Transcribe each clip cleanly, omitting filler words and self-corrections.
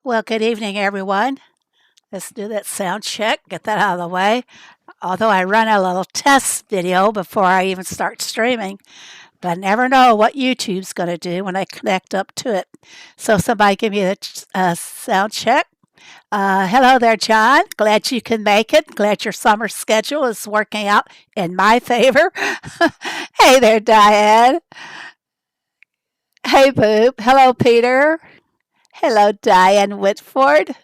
Well, good evening, everyone. Let's do that sound check, get that out of the way. Although I run a little test video before I even start streaming, but I never know what YouTube's going to do when I connect up to it. So, somebody give me a sound check. Hello there, John. Glad you can make it. Glad your summer schedule is working out in my favor. Hey there, Diane. Hey, Boop. Hello, Peter. Hello, Diane Whitford.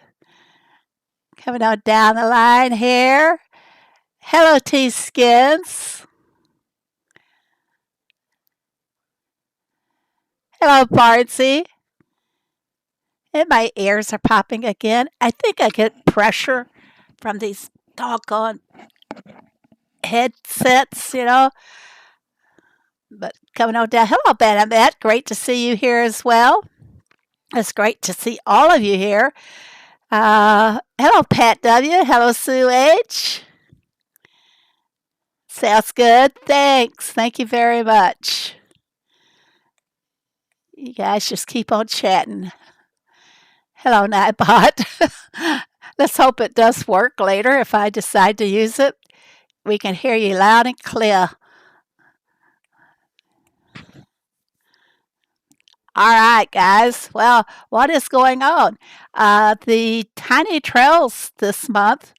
Coming on down the line here. Hello, T Skins. Hello, Bardsy. And my ears are popping again. I think I get pressure from these doggone headsets. But coming on down. Hello, Banamet. Great to see you here as well. It's great to see all of you here. Hello, Pat W. Hello, Sue H. Sounds good. Thanks. Thank you very much. You guys just keep on chatting. Hello, Nightbot. Let's hope it does work later if I decide to use it. We can hear you loud and clear. All right, guys. Well, what is going on? The Tiny Trails this month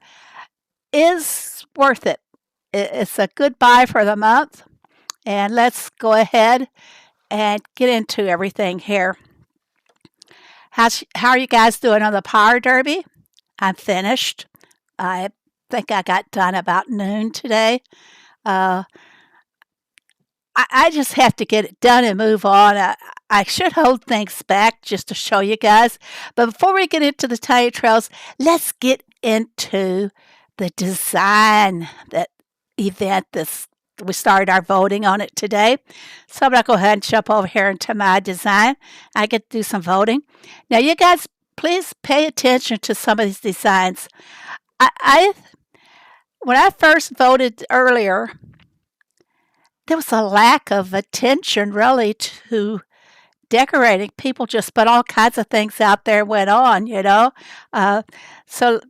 is worth it. It's a good buy for the month. And let's go ahead and get into everything here. How are you guys doing on the Power Derby? I'm finished. I think I got done about noon today. I just have to get it done and move on. I should hold things back just to show you guys. But before we get into the tiny trails, let's get into the design that event this we started our voting on it today. So I'm going to go ahead and jump over here into my design. I get to do some voting. Now, you guys, please pay attention to some of these designs. When I first voted earlier, there was a lack of attention really to decorating. People just put all kinds of things out there and went on. So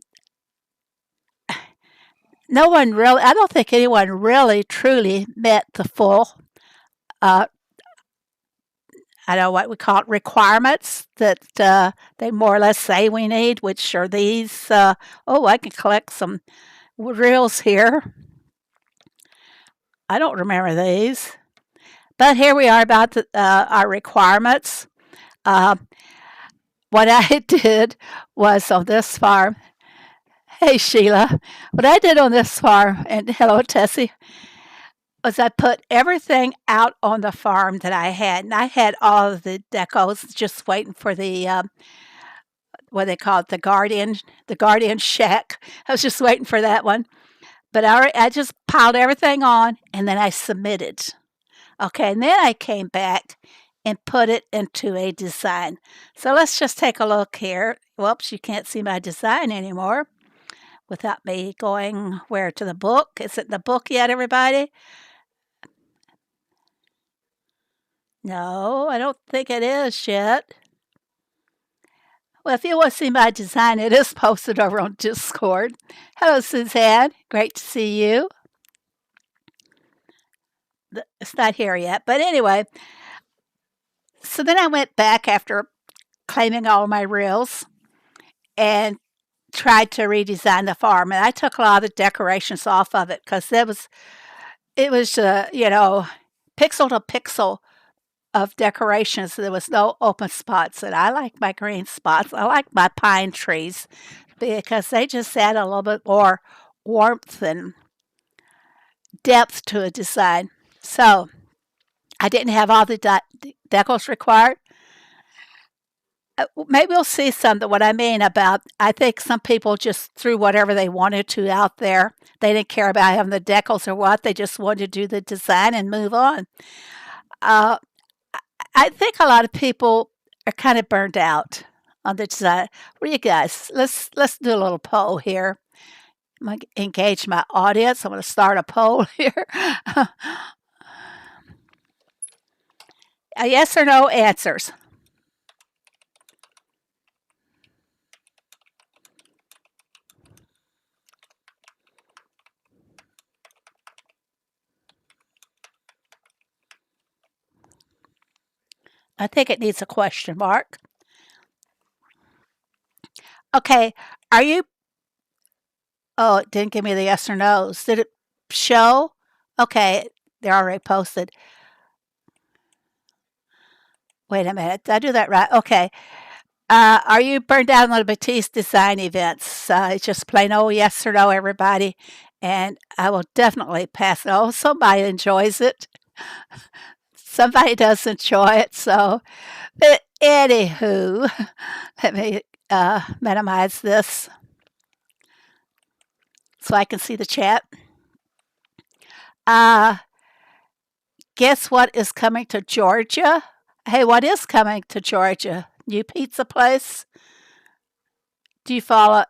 no one really, I don't think anyone really truly met the full, I don't know what we call it, requirements that they more or less say we need, which are these. I can collect some reels here. I don't remember these. But here we are about our requirements. What I did was on this farm, hey Sheila, what I did on this farm, and hello Tessie, was I put everything out on the farm that I had. And I had all of the decos just waiting for the, what they call it, the guardian shack. I was just waiting for that one. But I just piled everything on and then I submitted. Okay, and then I came back and put it into a design. So let's just take a look here. Whoops, you can't see my design anymore without me going where to the book. Is it in the book yet, everybody? No, I don't think it is yet. Well, if you want to see my design, it is posted over on Discord. Hello, Suzanne. Great to see you. It's not here yet. But anyway, so then I went back after claiming all my reels and tried to redesign the farm. And I took a lot of the decorations off of it because it was pixel to pixel of decorations. There was no open spots. And I like my green spots. I like my pine trees because they just add a little bit more warmth and depth to a design. So I didn't have all the decals required. Maybe we'll see what I mean about, I think some people just threw whatever they wanted to out there. They didn't care about having the decals or what. They just wanted to do the design and move on. I think a lot of people are kind of burned out on the design. What do you guys? Let's do a little poll here. I'm going to engage my audience. I'm going to start a poll here. A yes or no answers. I think it needs a question mark. Okay, are you? Oh, it didn't give me the yes or no's. Did it show? Okay, they're already posted. Wait a minute, did I do that right? Okay. Are you burned out on the Batiste design events? It's just plain old yes or no, everybody. And I will definitely pass it. Oh, somebody enjoys it. Somebody does enjoy it. So, but anywho, let me minimize this so I can see the chat. Uh, guess what is coming to Georgia? Hey, what is coming to Georgia? New pizza place? Do you follow?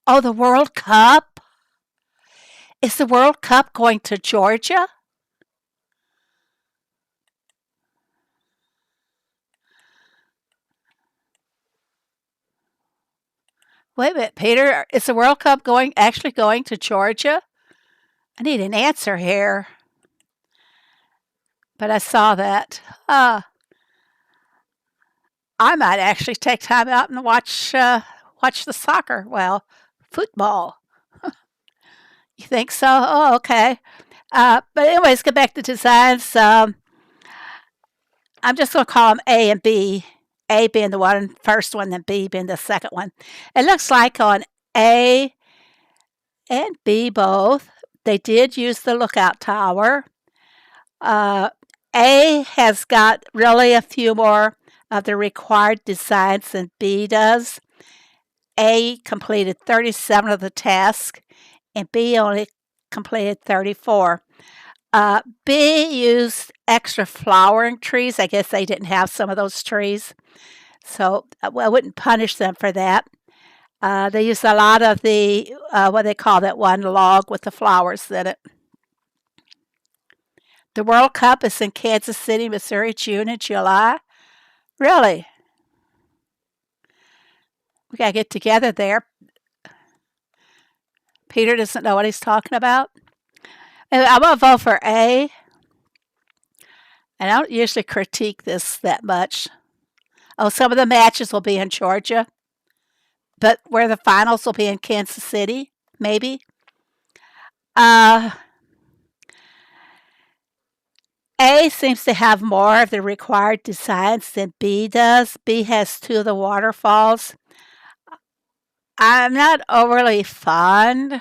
Oh, the World Cup? Is the World Cup going to Georgia? Wait a minute, Peter. Is the World Cup actually going to Georgia? I need an answer here. But I saw that. I might actually take time out and watch the soccer. Well, football. You think so? Oh, okay. But anyways, get back to designs. I'm just going to call them A and B. A being the first one, then B being the second one. It looks like on A and B both, they did use the lookout tower. A has got really a few more of the required designs than B does. A completed 37 of the tasks, and B only completed 34. B used extra flowering trees. I guess they didn't have some of those trees, so I wouldn't punish them for that. They used a lot of the, what they call that one log with the flowers in it. The World Cup is in Kansas City, Missouri, June and July. Really? We got to get together there. Peter doesn't know what he's talking about. And I'm going to vote for A. And I don't usually critique this that much. Oh, some of the matches will be in Georgia, but where the finals will be in Kansas City, maybe. A seems to have more of the required designs than B does. B has two of the waterfalls. I'm not overly fond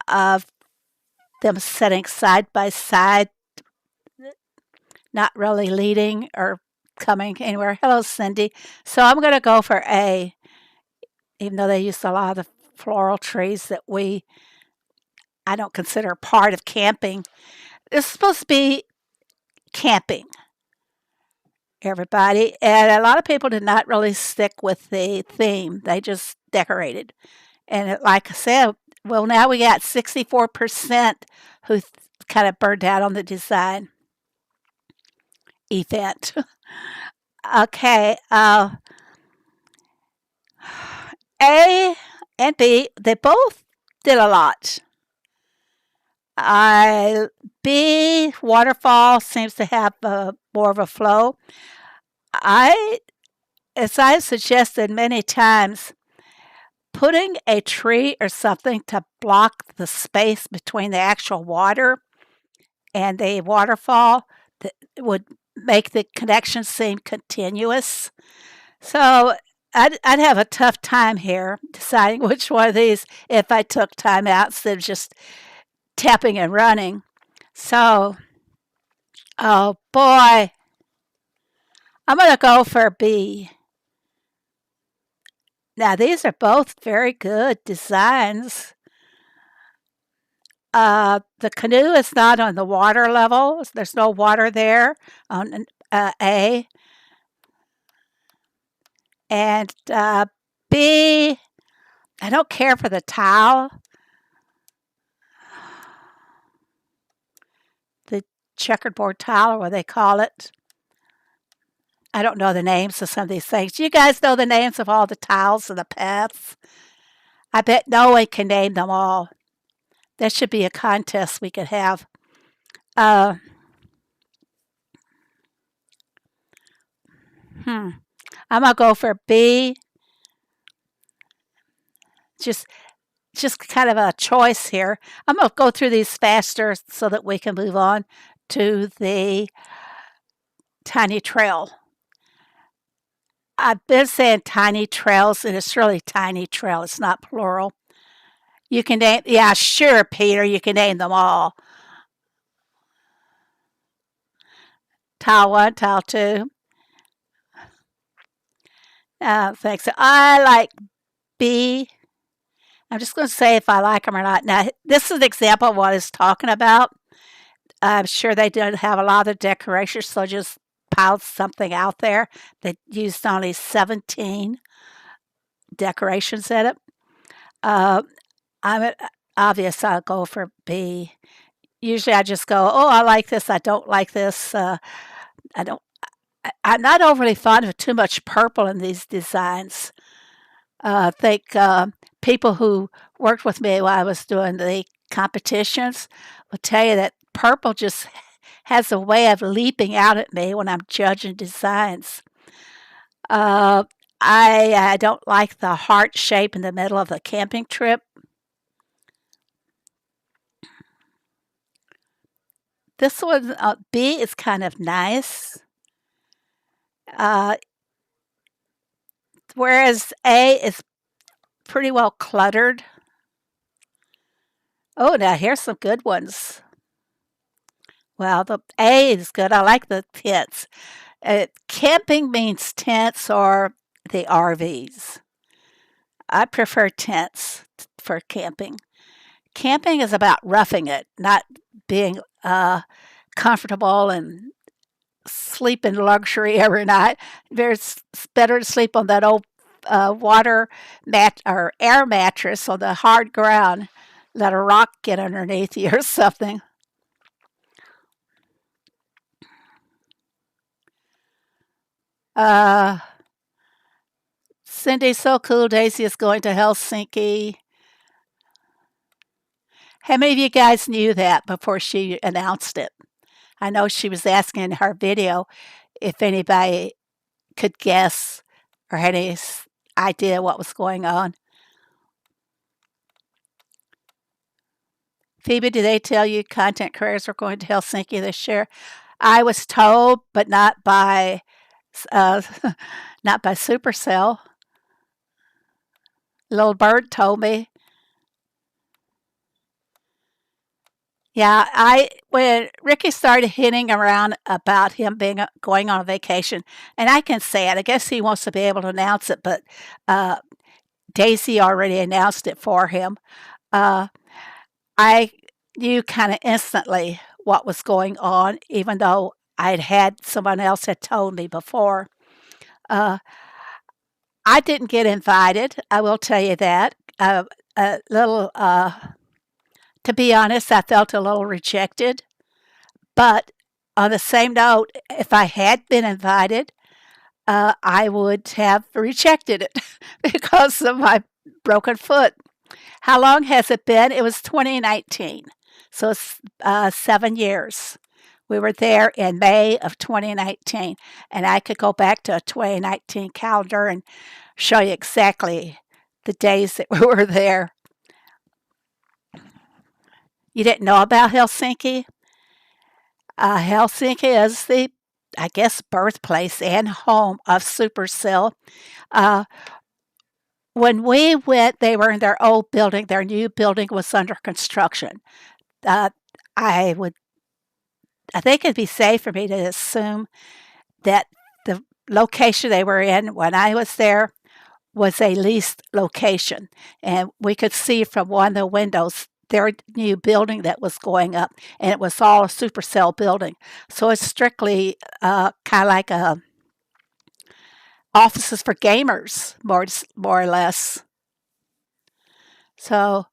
of them sitting side by side, not really leading or coming anywhere. Hello, Cindy. So I'm going to go for A, even though they used a lot of the floral trees that I don't consider part of camping. It's supposed to be camping, everybody. And a lot of people did not really stick with the theme. They just decorated. And like I said, well, now we got 64% who kind of burned out on the design event. Okay. A and B, they both did a lot. B waterfall seems to have more of a flow. As I've suggested many times, putting a tree or something to block the space between the actual water and the waterfall that would make the connection seem continuous. So I'd have a tough time here deciding which one of these if I took time out instead of just tapping and running. So, oh boy, I'm going to go for B. Now, these are both very good designs. The canoe is not on the water level. There's no water there on A. And B, I don't care for the towel. The checkerboard towel, or what they call it. I don't know the names of some of these things. Do you guys know the names of all the tiles and the paths? I bet no one can name them all. That should be a contest we could have. I'm gonna go for B. Just kind of a choice here. I'm gonna go through these faster so that we can move on to the tiny trail. I've been saying tiny trails, and it's really tiny trail. It's not plural. You can name, yeah, sure, Peter. You can name them all. Tile 1, tile 2. Thanks. I like B. I'm just going to say if I like them or not. Now, this is an example of what it's talking about. I'm sure they didn't have a lot of decorations, so just piled something out there. They used only 17 decorations in it. I'm obvious. I'll go for B. Usually, I just go, "Oh, I like this. I don't like this. I don't." I'm not overly fond of too much purple in these designs. I think people who worked with me while I was doing the competitions will tell you that purple just has a way of leaping out at me when I'm judging designs. Uh, I don't like the heart shape in the middle of the camping trip. This one, B, is kind of nice, uh, whereas A is pretty well cluttered. Oh, now here's some good ones. Well, the A is good. I like the tents. Camping means tents or the RVs. I prefer tents for camping. Camping is about roughing it, not being comfortable and sleep in luxury every night. It's better to sleep on that old water mat or air mattress on the hard ground. Let a rock get underneath you or something. Uh, Cindy's so cool. Daisy is going to Helsinki. How many of you guys knew that before she announced it? I know she was asking in her video if anybody could guess or had any idea what was going on. Phoebe, did they tell you content creators are going to Helsinki this year? I was told, but not by uh, not by Supercell. Little Bird told me. Yeah, I when Ricky started hinting around about him being going on a vacation, and I can say it. I guess he wants to be able to announce it, but uh, Daisy already announced it for him. Uh, I knew kind of instantly what was going on, even though I'd had someone else had told me before. Uh, I didn't get invited. I will tell you that. A little, to be honest, I felt a little rejected. But on the same note, if I had been invited, I would have rejected it because of my broken foot. How long has it been? It was 2019. So it's 7 years. We were there in May of 2019, and I could go back to a 2019 calendar and show you exactly the days that we were there. You didn't know about Helsinki? Helsinki is the, I guess, birthplace and home of Supercell. Uh, when we went, they were in their old building. Their new building was under construction. Uh, I would, I think it'd be safe for me to assume that the location they were in when I was there was a leased location, and we could see from one of the windows their new building that was going up, and it was all a supercell building. So it's strictly kind of like offices for gamers, more or less. So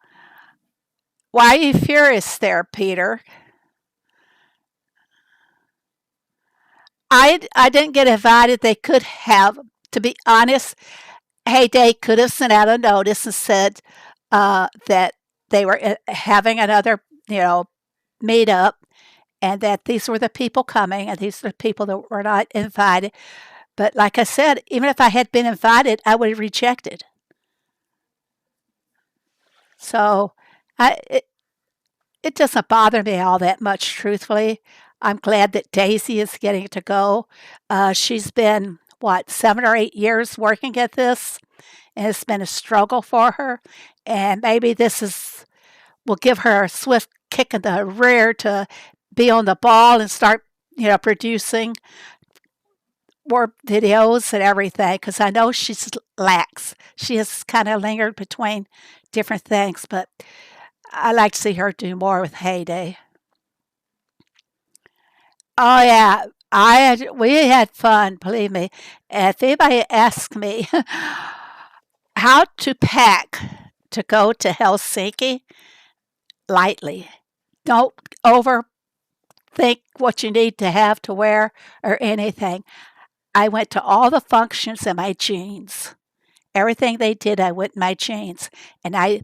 why are you furious there, Peter? I didn't get invited. They could have, to be honest. Hey, they could have sent out a notice and said that they were having another, meet up, and that these were the people coming, and these are the people that were not invited. But like I said, even if I had been invited, I would have rejected. So I, it doesn't bother me all that much, truthfully. I'm glad that Daisy is getting to go. She's been, what, 7 or 8 years working at this, and it's been a struggle for her. And maybe this is will give her a swift kick in the rear to be on the ball and start, producing more videos and everything. Because I know she's lax. She has kind of lingered between different things, but I like to see her do more with Heyday. Oh yeah, we had fun, believe me. If anybody asks me how to pack to go to Helsinki, lightly. Don't overthink what you need to have to wear or anything. I went to all the functions in my jeans. Everything they did, I went in my jeans, and I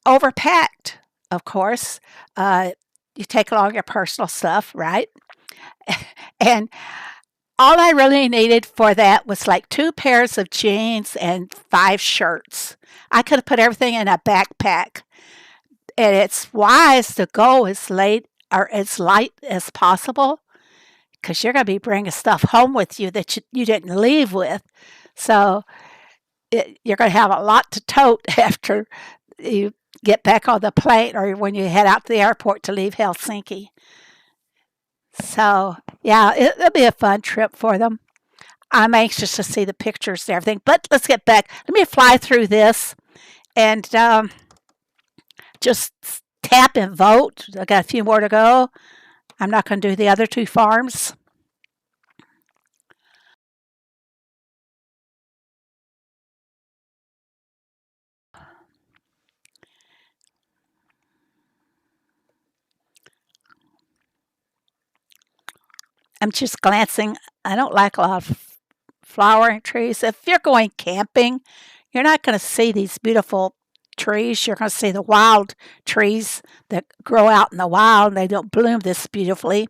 overpacked. Of course, you take along your personal stuff, right? And all I really needed for that was like 2 pairs of jeans and 5 shirts. I could have put everything in a backpack. And it's wise to go as late or as light as possible because you're going to be bringing stuff home with you that you didn't leave with. So you're going to have a lot to tote after you get back on the plane or when you head out to the airport to leave Helsinki. So, yeah, it'll be a fun trip for them. I'm anxious to see the pictures and everything. But let's get back. Let me fly through this and just tap and vote. I got a few more to go. I'm not going to do the other 2 farms. I'm just glancing. I don't like a lot of flowering trees. If you're going camping, you're not going to see these beautiful trees. You're going to see the wild trees that grow out in the wild and they don't bloom this beautifully.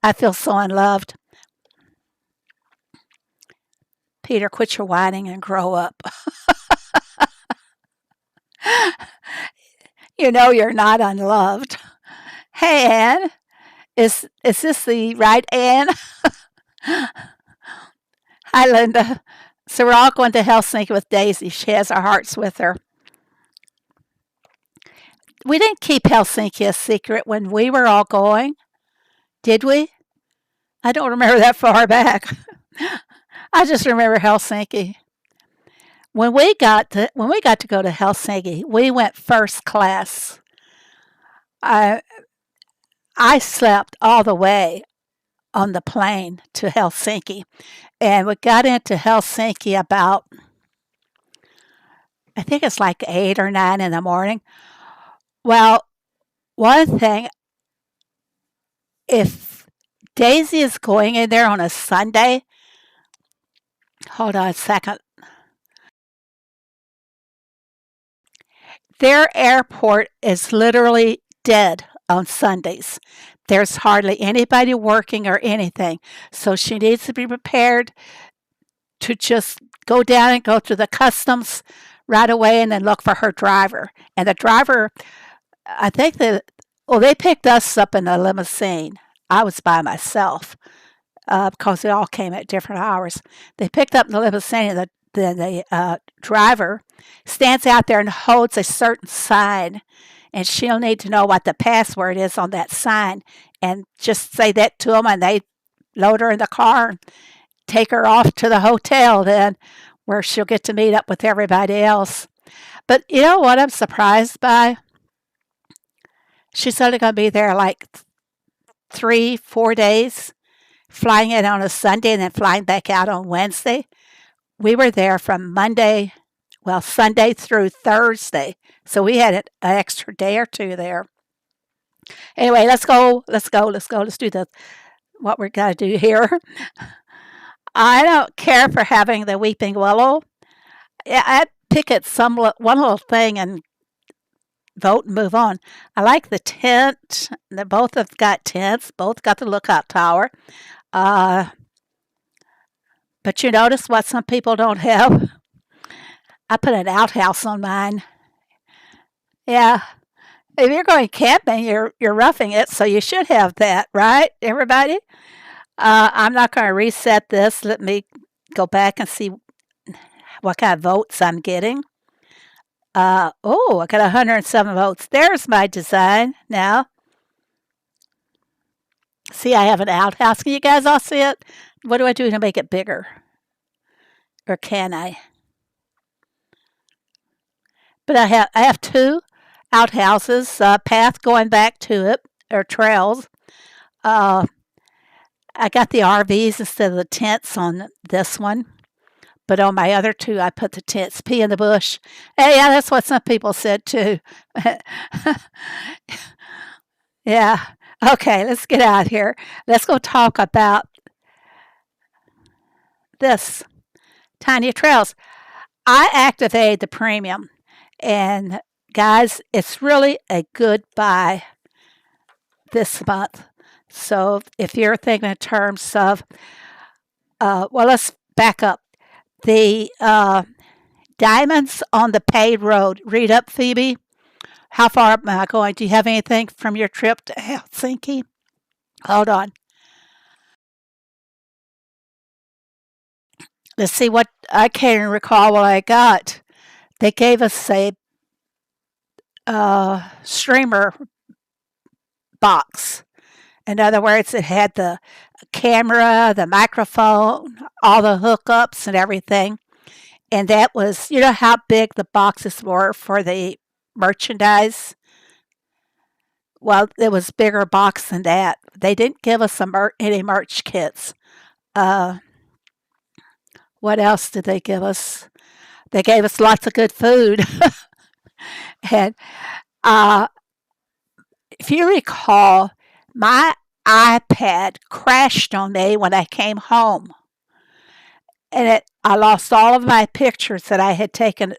I feel so unloved. Peter, quit your whining and grow up. You know you're not unloved. Hey, Anne, is this the right Anne? Hi, Linda. So we're all going to Helsinki with Daisy. She has our hearts with her. We didn't keep Helsinki a secret when we were all going, did we? I don't remember that far back. I just remember Helsinki. When we got to go to Helsinki, we went first class. I I slept all the way on the plane to Helsinki, and we got into Helsinki about I think it's like 8 or 9 in the morning. Well, one thing, if Daisy is going in there on a Sunday, hold on a second. Their airport is literally dead on Sundays. There's hardly anybody working or anything. So she needs to be prepared to just go down and go to the customs right away and then look for her driver. And the driver, I think they picked us up in a limousine. I was by myself because they all came at different hours. They picked up in the limousine and the driver stands out there and holds a certain sign, and she'll need to know what the password is on that sign, and just say that to them, and they load her in the car and take her off to the hotel then, where she'll get to meet up with everybody else. But you know what I'm surprised by? She's only going to be there like 3, 4 days, flying in on a Sunday and then flying back out on Wednesday. We were there from Sunday through Thursday. So we had an extra day or 2 there. Anyway, let's go. Let's do what we're going to do here. I don't care for having the weeping willow. I pick at one little thing and vote and move on. I like the tent. They both have got tents. Both got the lookout tower. But you notice what some people don't have? I put an outhouse on mine. Yeah. If you're going camping, you're roughing it, so you should have that, right, everybody? I'm not going to reset this. Let me go back and see what kind of votes I'm getting. I got 107 votes. There's my design now. See, I have an outhouse. Can you guys all see it? What do I do to make it bigger? Or can I? But I have two outhouses, path going back to it, or trails. Uh, I got the RVs instead of the tents on this one. But on my other two, I put the tents. Pee in the bush. Hey, yeah, that's what some people said too. Yeah. Okay, let's get out here. Let's go talk about this tiny trails. I activated the premium, and guys, it's really a good buy this month. So if you're thinking in terms of, let's back up. The diamonds on the paid road. Read up, Phoebe. How far am I going? Do you have anything from your trip to Helsinki? Hold on. Let's see what I can't even recall what I got. They gave us a streamer box. In other words, it had the camera, the microphone, all the hookups and everything. And that was, you know how big the boxes were for the merchandise? Well, it was bigger box than that. They didn't give us any merch kits. Uh, what else did they give us? They gave us lots of good food. And uh, if you recall, my iPad crashed on me when I came home. And I lost all of my pictures that I had taken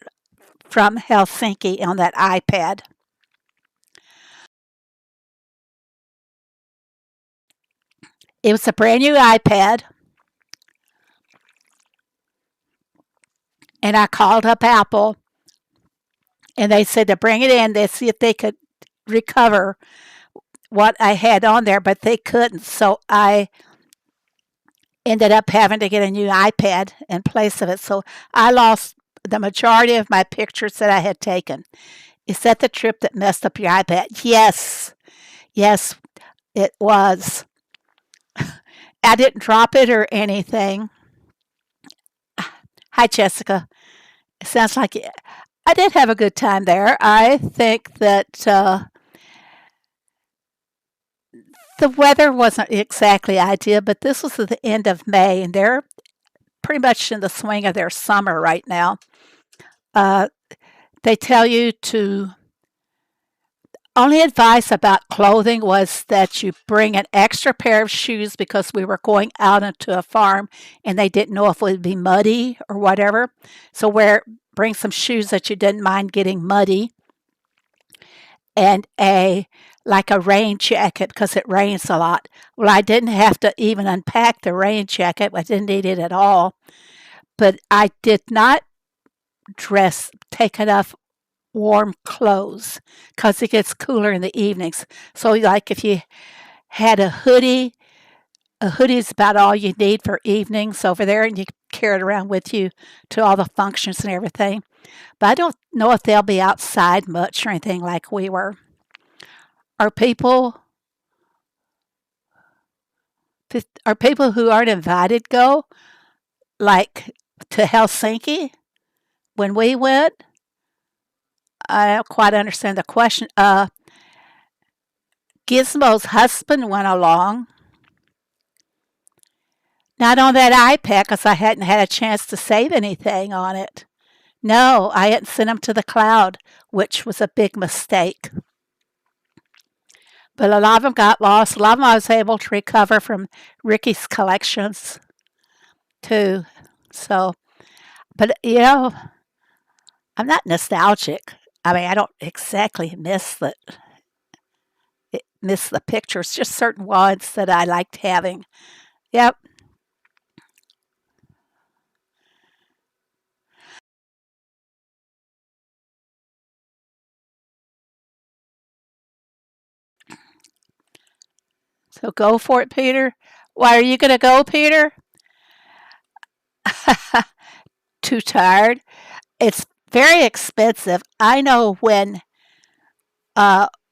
from Helsinki on that iPad. It was a brand new iPad. And I called up Apple, and they said to bring it in. They see if they could recover what I had on there, but they couldn't. So I ended up having to get a new iPad in place of it. So I lost the majority of my pictures that I had taken. Is that the trip that messed up your iPad? Yes. Yes, it was. I didn't drop it or anything. Hi, Jessica. It sounds like I did have a good time there. I think that the weather wasn't exactly ideal, but this was at the end of May, and they're pretty much in the swing of their summer right now. Uh, they tell you to only advice about clothing was that you bring an extra pair of shoes because we were going out into a farm and they didn't know if it would be muddy or whatever. So bring some shoes that you didn't mind getting muddy, and like a rain jacket because it rains a lot. Well, I didn't have to even unpack the rain jacket. I didn't need it at all. But I did not take enough warm clothes because it gets cooler in the evenings. So, like if you had a hoodie is about all you need for evenings over there, and you carry it around with you to all the functions and everything. But I don't know if they'll be outside much or anything like we were. Are people who aren't invited go, like to Helsinki when we went? I don't quite understand the question. Gizmo's husband went along. Not on that iPad because I hadn't had a chance to save anything on it. No, I hadn't sent them to the cloud, which was a big mistake. But a lot of them got lost. A lot of them I was able to recover from Ricky's collections too. So, but I'm not nostalgic. I mean, I don't exactly miss the pictures, just certain ones that I liked having. Yep. So go for it, Peter. Why are you going to go, Peter? Too tired. It's very expensive. I know when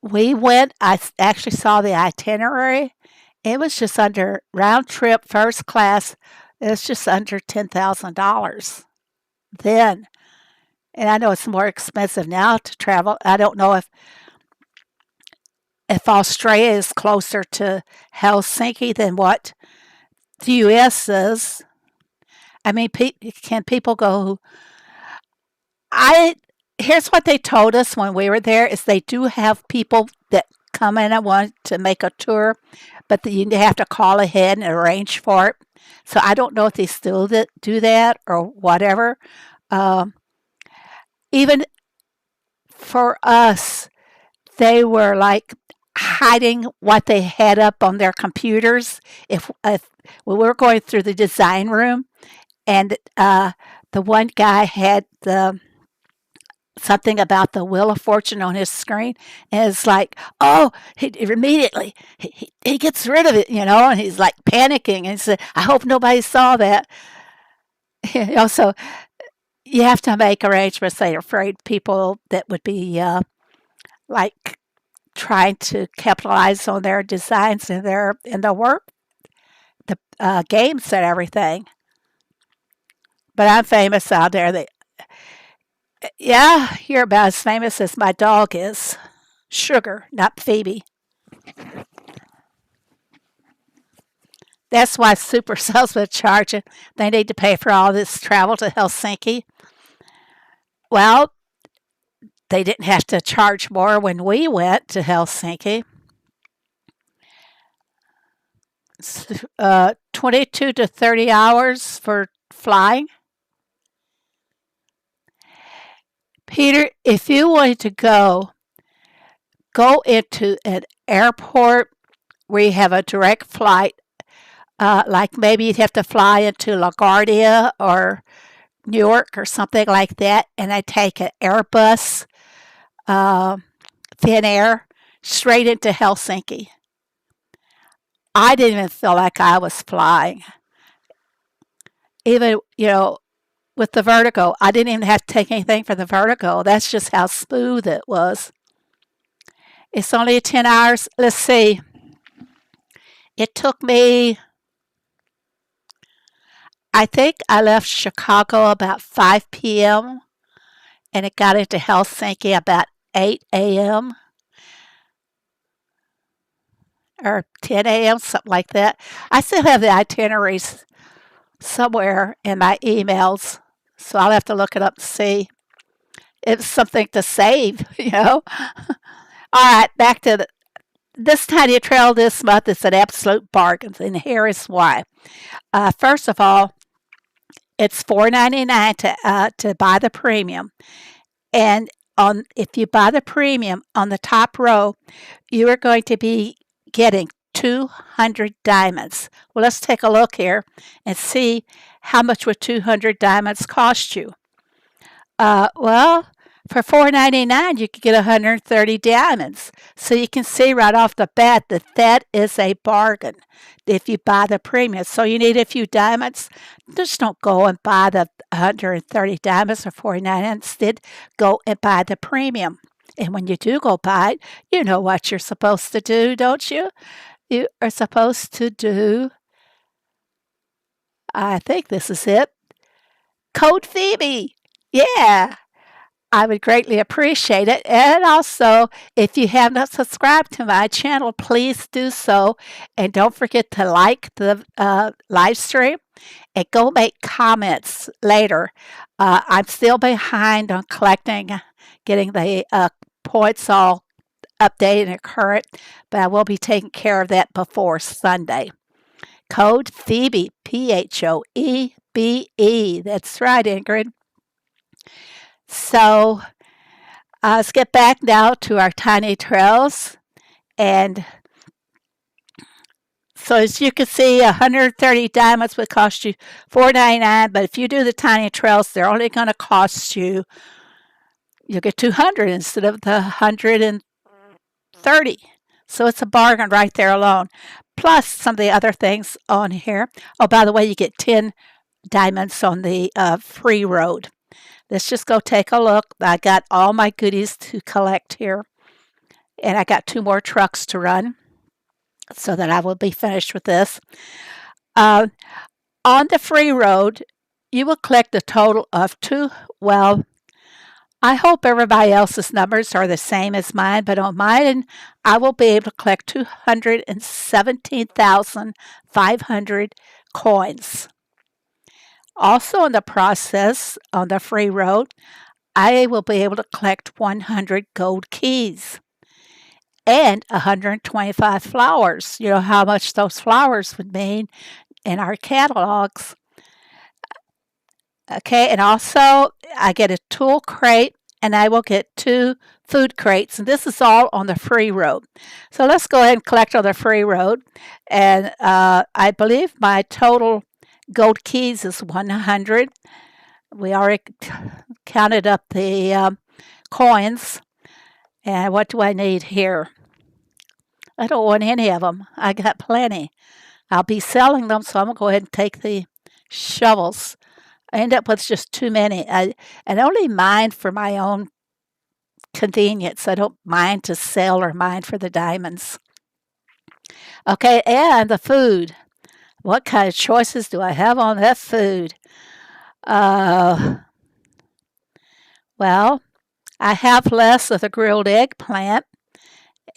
we went, actually saw the itinerary. It was just under round trip first class. It was just under $10,000 then. And I know it's more expensive now to travel. I don't know if Australia is closer to Helsinki than what the U.S. is. I mean, can people go? I Here's what they told us when we were there: is they do have people that come in and want to make a tour, but you have to call ahead and arrange for it. So I don't know if they still do that or whatever. Um, Even for us, they were like hiding what they had up on their computers. If we were going through the design room, and the one guy had the something about the Wheel of Fortune on his screen, and it's like, oh, he immediately he gets rid of it, and he's like panicking, and he said, I hope nobody saw that. So you have to make arrangements. They're afraid people that would be like trying to capitalize on their designs and their work, the games and everything. But I'm famous out there. Yeah, you're about as famous as my dog is. Sugar, not Phoebe. That's why Supercell's would charge it. They need to pay for all this travel to Helsinki. Well, they didn't have to charge more when we went to Helsinki. 22 to 30 hours for flying. Peter, if you wanted to go into an airport where you have a direct flight, like maybe you'd have to fly into LaGuardia or New York or something like that, and I take an Airbus, thin air, straight into Helsinki. I didn't even feel like I was flying. Even, with the vertigo, I didn't even have to take anything for the vertigo. That's just how smooth it was. It's only 10 hours. Let's see. It took me, I think I left Chicago about 5 p.m. and it got into Helsinki about 8 a.m. or 10 a.m., something like that. I still have the itineraries somewhere in my emails, so I'll have to look it up and see. It's something to save. All right, back to this tiny trail this month is an absolute bargain, and here is why. First of all, it's $4.99 to buy the premium, and if you buy the premium on the top row, you are going to be getting 200 diamonds. Well, let's take a look here and see how much would 200 diamonds cost you. Well, for $4.99, you could get 130 diamonds. So you can see right off the bat that is a bargain if you buy the premium. So you need a few diamonds. Just don't go and buy the 130 diamonds for $4.99. Instead, go and buy the premium. And when you do go buy it, you know what you're supposed to do, don't you? You are supposed to do, I think this is it, code Phoebe. Yeah. I would greatly appreciate it. And also, if you have not subscribed to my channel, please do so. And don't forget to like the live stream and go make comments later. I'm still behind on getting the points all updated and current, but I will be taking care of that before Sunday. Code Phoebe, Phoebe. That's right, Ingrid. So let's get back now to our tiny trails. And so as you can see, 130 diamonds would cost you $4.99. But if you do the tiny trails, they're only going to cost you'll get 200 instead of the 130. So it's a bargain right there alone. plus some of the other things on here. Oh, by the way, you get 10 diamonds on the free road. Let's just go take a look. I got all my goodies to collect here, and I got 2 more trucks to run so that I will be finished with this. On the free road, you will collect a total of I hope everybody else's numbers are the same as mine, but on mine, I will be able to collect 217,500 coins. Also in the process, on the free road, I will be able to collect 100 gold keys and 125 flowers. You know how much those flowers would mean in our catalogs. Okay, and also I get a tool crate and I will get 2 food crates, and this is all on the free road. So let's go ahead and collect on the free road, and I believe my total gold keys is 100. We already counted up the coins, and what do I need here? I don't want any of them. I got plenty. I'll be selling them, so I'm going to go ahead and take the shovels. I end up with just too many. I only mind for my own convenience. I don't mind to sell or mind for the diamonds. Okay, and the food. What kind of choices do I have on that food? Well, I have less of the grilled eggplant,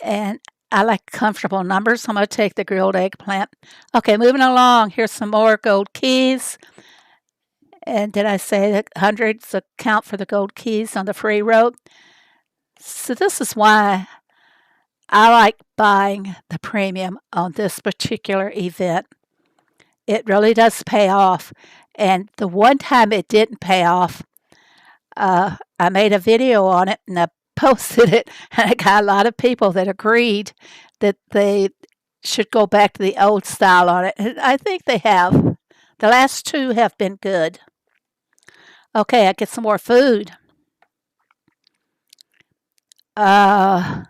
and I like comfortable numbers, so I'm going to take the grilled eggplant. Okay, moving along. Here's some more gold keys. And did I say that hundreds account for the gold keys on the free road? So this is why I like buying the premium on this particular event. It really does pay off. And the one time it didn't pay off, I made a video on it and I posted it, and I got a lot of people that agreed that they should go back to the old style on it. And I think they have. The last 2 have been good. Okay, I get some more food. I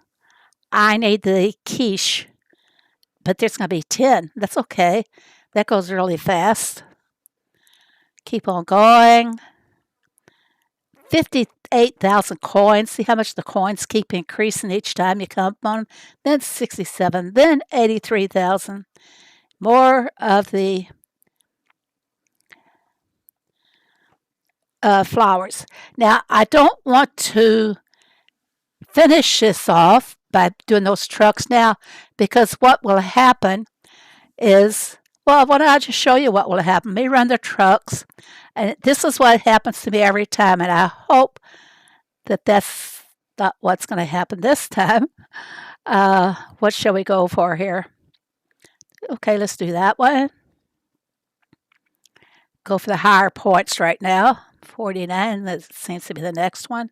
need the quiche, but there's going to be 10. That's okay. That goes really fast. Keep on going. 58,000 coins. See how much the coins keep increasing each time you come on them? Then 67, then 83,000. More of the flowers. Now, I don't want to finish this off by doing those trucks now, because what will happen is, well, why don't I just show you what will happen? Me run the trucks, and this is what happens to me every time, and I hope that that's not what's going to happen this time. What shall we go for here? Okay, let's do that one. Go for the higher points right now. 49, that seems to be the next one.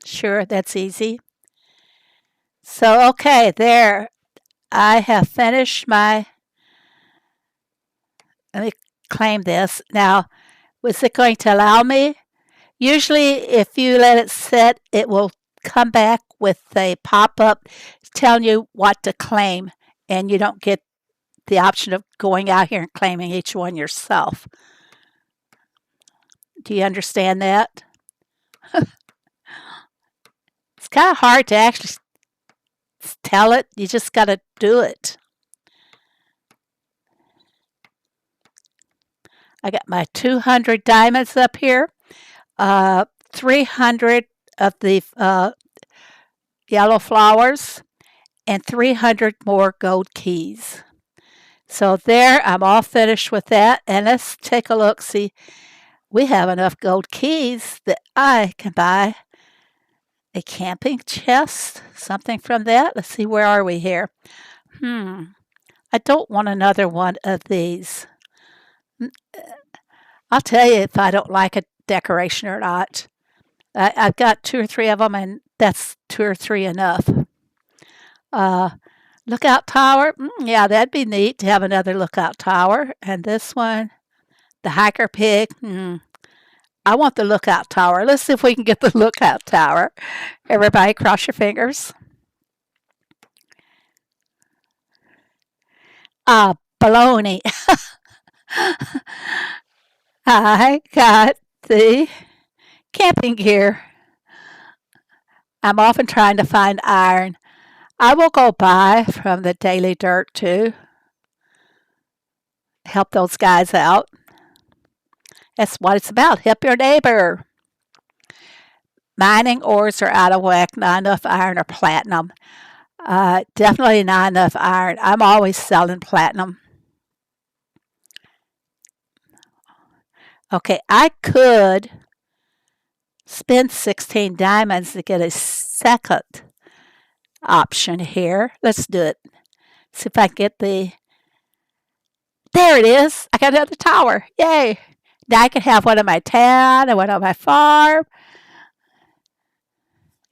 Sure, that's easy. So, okay, there. I have finished my, let me claim this. Now, was it going to allow me? Usually, if you let it sit, it will come back with a pop-up telling you what to claim, and you don't get the option of going out here and claiming each one yourself. Do you understand that? It's kind of hard to actually tell it. You just got to do it. I got my 200 diamonds up here, 300 of the yellow flowers, and 300 more gold keys. So there, I'm all finished with that. And let's take a look. See, we have enough gold keys that I can buy a camping chest, something from that. Let's see, where are we here? I don't want another one of these. I'll tell you if I don't like a decoration or not. I've got 2 or 3 of them, and that's 2 or 3 enough. Lookout tower. Yeah, that'd be neat to have another lookout tower. And this one, the hiker pig. I want the lookout tower. Let's see if we can get the lookout tower. Everybody cross your fingers. Baloney. I got the camping gear. I'm often trying to find iron. I will go buy from the Daily Dirt too. Help those guys out. That's what it's about. Help your neighbor. Mining ores are out of whack. Not enough iron or platinum. Definitely not enough iron. I'm always selling platinum. Okay, I could spend 16 diamonds to get a second option here. Let's do it. See if I can get the. There it is. I got another tower. Yay. Now I can have one in my town and one on my farm.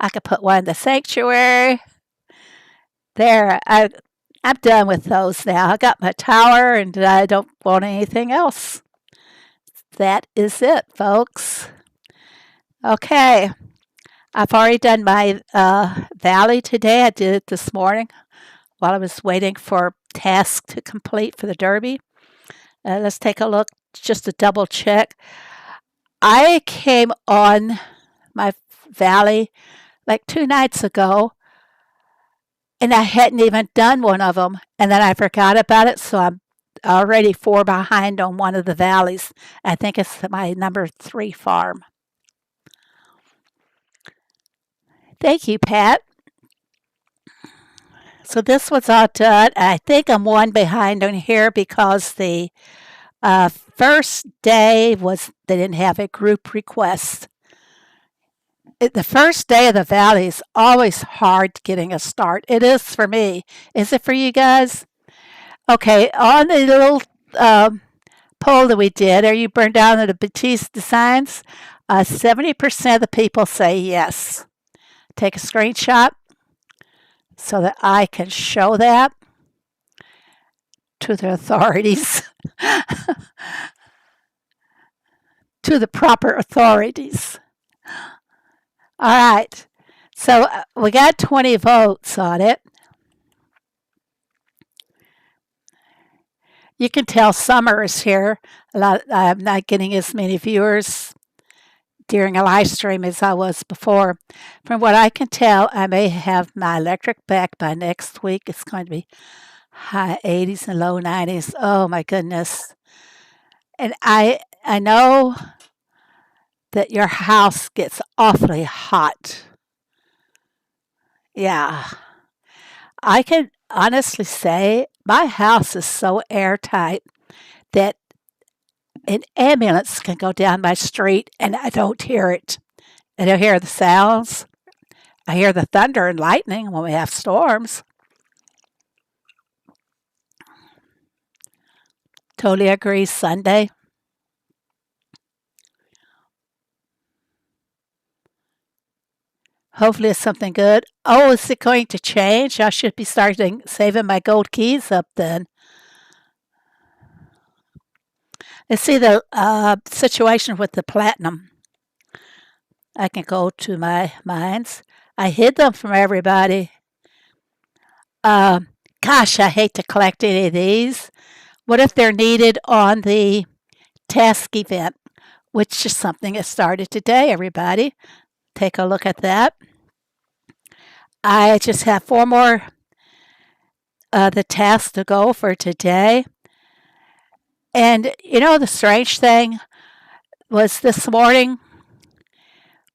I could put one in the sanctuary. There. I'm done with those now. I got my tower and I don't want anything else. That is it, folks. Okay. I've already done my valley today. I did it this morning while I was waiting for task to complete for the Derby. Let's take a look just to double check. I came on my valley like 2 nights ago and I hadn't even done one of them. And then I forgot about it, so I'm already 4 behind on one of the valleys. I think it's my number 3 farm. Thank you, Pat. So this one's all done. I think I'm 1 behind on here because the first day was they didn't have a group request. The first day of the valley is always hard getting a start. It is for me. Is it for you guys? Okay, on the little poll that we did, are you burned down the Batiste designs? 70% of the people say yes. Take a screenshot so that I can show that to the authorities, to the proper authorities. All right, so we got 20 votes on it. You can tell summer is here. I'm not getting as many viewers during a live stream as I was before. From what I can tell, I may have my electric back by next week. It's going to be high 80s and low 90s. Oh my goodness. And I know that your house gets awfully hot. Yeah. I can honestly say my house is so airtight that an ambulance can go down my street and I don't hear it. I don't hear the sounds. I hear the thunder and lightning when we have storms. Totally agree. Sunday. Hopefully it's something good. Oh, is it going to change? I should be starting saving my gold keys up then. Let's see the situation with the platinum. I can go to my mines. I hid them from everybody. Gosh, I hate to collect any of these. What if they're needed on the task event, which is something that started today, everybody? Take a look at that. I just have 4 more the tasks to go for today. And you know, the strange thing was this morning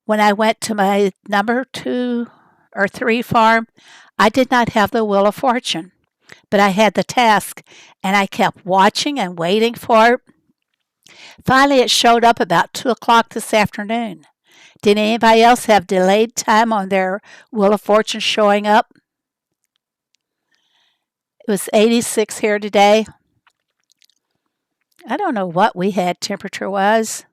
when I went to my number 2 or 3 farm, I did not have the Wheel of Fortune, but I had the task and I kept watching and waiting for it. Finally, it showed up about 2 o'clock this afternoon. Did anybody else have delayed time on their Wheel of Fortune showing up? It was 86 here today. I don't know what we had temperature-wise.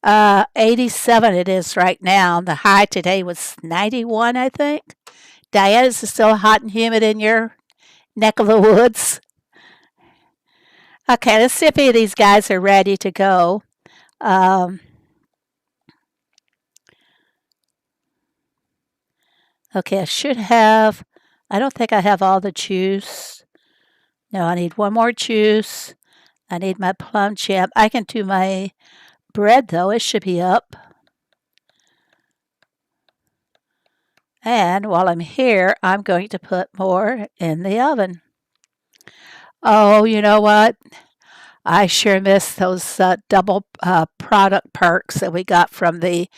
87 it is right now. The high today was 91, I think. Diana, is it still hot and humid in your neck of the woods? Okay, let's see if any of these guys are ready to go. Okay, I should have I don't think I have all the juice. No, I need one more juice. I need my plum jam. I can do my bread, though. It should be up. And while I'm here, I'm going to put more in the oven. Oh, you know what? I sure miss those double product perks that we got from the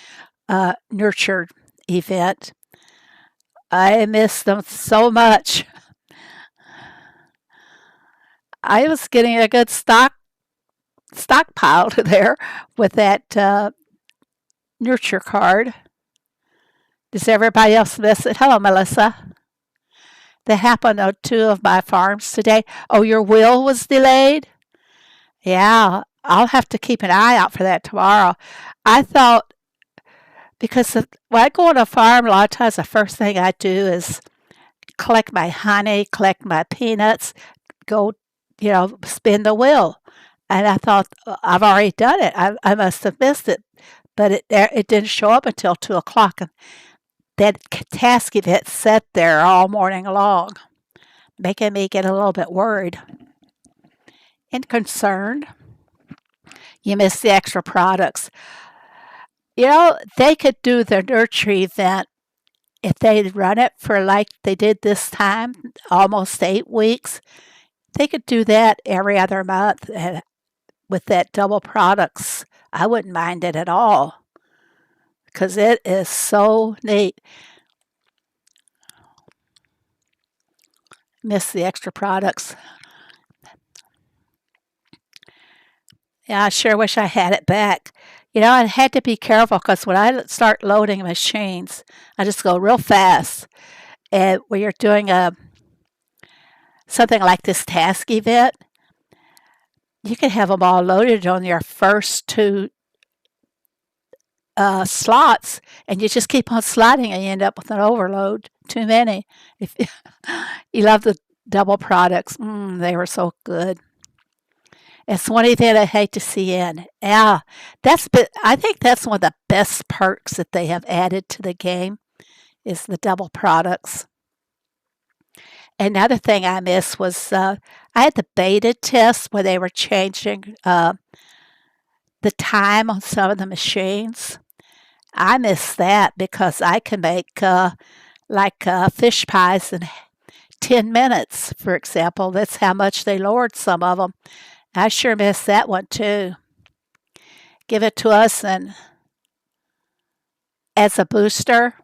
Nurture event. I miss them so much. I was getting a good stockpile there with that Nurture card. Does everybody else miss it? Hello, Melissa. That happened on 2 of my farms today. Oh, your will was delayed? Yeah, I'll have to keep an eye out for that tomorrow. I thought, because when I go on a farm, a lot of times the first thing I do is collect my honey, collect my peanuts, go, spin the wheel. And I thought, I've already done it. I must have missed it. But it didn't show up until 2 o'clock. And that task event sat there all morning long, making me get a little bit worried and concerned. You miss the extra products. They could do the Nurture event if they run it for like they did this time, almost 8 weeks. They could do that every other month with that double products. I wouldn't mind it at all because it is so neat. Miss the extra products. Yeah, I sure wish I had it back. I had to be careful because when I start loading machines, I just go real fast. And when you're doing something like this task event, you can have them all loaded on your first 2 slots, and you just keep on sliding, and you end up with an overload. Too many. If you love the double products, they were so good. It's one event I hate to see in. Yeah, I think that's one of the best perks that they have added to the game is the double products. Another thing I missed was I had the beta test where they were changing the time on some of the machines. I missed that because I can make fish pies in 10 minutes, for example. That's how much they lowered some of them. I sure miss that one too. Give it to us and as a booster.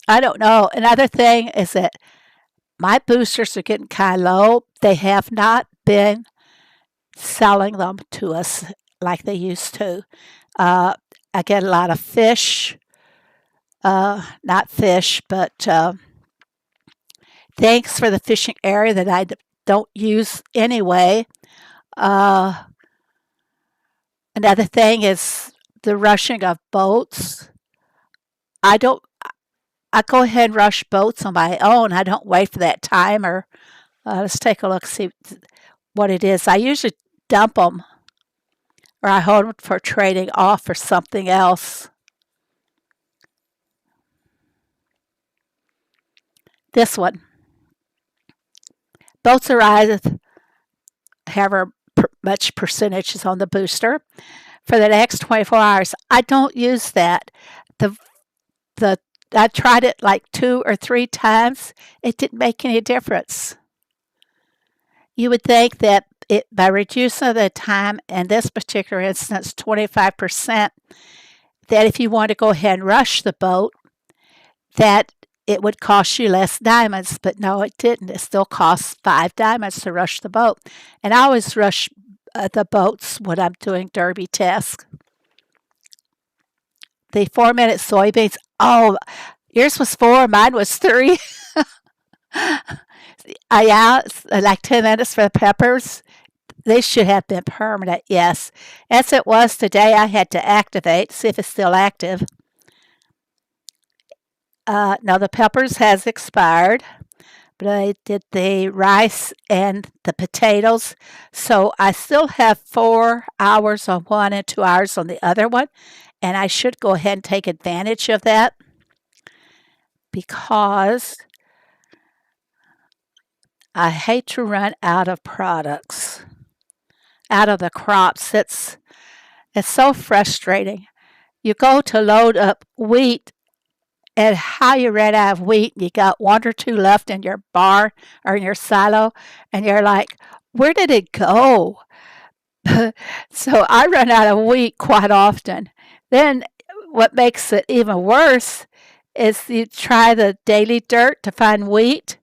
I don't know. Another thing is that my boosters are getting kind of low. They have not been selling them to us like they used to. I get a lot of fish, not fish, but thanks for the fishing area that I don't use anyway. Another thing is the rushing of boats. I go ahead and rush boats on my own. I don't wait for that timer. Let's take a look, see what it is. I usually dump them, or I hold them for trading off for something else. This one. Boats arrive however much percentage is on the booster for the next 24 hours. I don't use that. I tried it like 2 or 3 times. It didn't make any difference. You would think that by reducing the time, in this particular instance, 25%, that if you want to go ahead and rush the boat, that it would cost you less diamonds. But no, it didn't. It still costs 5 diamonds to rush the boat. And I always rush the boats when I'm doing derby tasks. The 4-minute soybeans. Oh, yours was 4, mine was 3. Yeah, like 10 minutes for the peppers. They should have been permanent, yes. As it was today, I had to activate, see if it's still active. No, the peppers has expired, but I did the rice and the potatoes. So I still have 4 hours on one and 2 hours on the other one, and I should go ahead and take advantage of that. because I hate to run out of products, out of the crops. It's so frustrating. You go to load up wheat, and how you ran out of wheat, you got one or two left in your bar or in your silo, and you're like, where did it go? So I run out of wheat quite often. Then what makes it even worse is you try the daily dirt to find wheat.